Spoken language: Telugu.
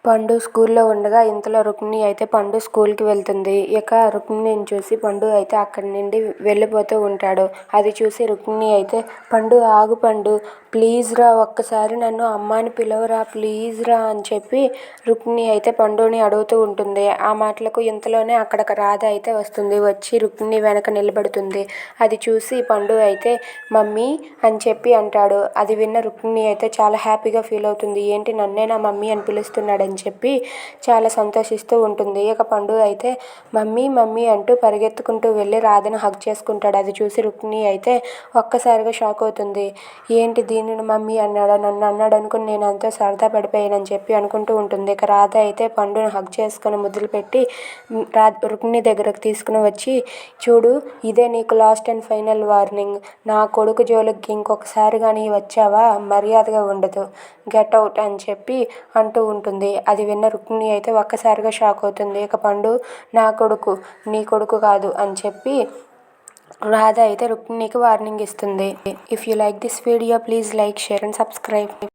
పండు స్కూల్లో ఉండగా ఇంతలో రుక్మిణి అయితే పండు స్కూల్కి వెళ్తుంది. ఇక రుక్మిణిని చూసి పండు అయితే అక్కడి నుండి వెళ్ళిపోతూ ఉంటాడు. అది చూసి రుక్మిణి అయితే పండు ఆగు పండు, ప్లీజ్ రా, ఒక్కసారి నన్ను అమ్మ అని పిలవరా, ప్లీజ్ రా అని చెప్పి రుక్మిణి అయితే పండుని అడుగుతూ ఉంటుంది. ఆ మాటలకు ఇంతలోనే అక్కడికి రాధ అయితే వస్తుంది. వచ్చి రుక్మిణి వెనక నిలబడుతుంది. అది చూసి పండు అయితే మమ్మీ అని చెప్పి అంటాడు. అది విన్న రుక్మిణి అయితే చాలా హ్యాపీగా ఫీల్ అవుతుంది. ఏంటి నన్నేనా మమ్మీ అని పిలుస్తున్నాడని చెప్పి చాలా సంతోషిస్తూ ఉంటుంది. ఇక పండు అయితే మమ్మీ మమ్మీ అంటూ పరిగెత్తుకుంటూ వెళ్ళి రాధను హగ్ చేసుకుంటాడు. అది చూసి రుక్మిణి అయితే ఒక్కసారిగా షాక్ అవుతుంది. ఏంటి దీనిని మమ్మీ అన్నాడా, నన్ను అన్నాడు అనుకుని నేను అంతా సరదా పడిపోయానని చెప్పి అనుకుంటూ ఉంటుంది. ఇక రాధ అయితే పండుని హగ్ చేసుకుని ముద్దులు పెట్టి రుక్మిణి దగ్గరకు తీసుకుని వచ్చి, చూడు ఇదే నీకు లాస్ట్ అండ్ ఫైనల్ వార్నింగ్, నా కొడుకు జోలికి ఇంకొకసారి కానీ వచ్చావా మర్యాదగా ఉండదు, గెట్ అవుట్ అని చెప్పి అంటూ ఉంటుంది. అది విన్న రుక్మిణి అయితే ఒక్కసారిగా షాక్ అవుతుంది. ఇక పండు నా కొడుకు నీ కొడుకు కాదు అని చెప్పి రాధ అయితే రుక్మిణికి వార్నింగ్ ఇస్తుంది. If you like this video please like, share and subscribe.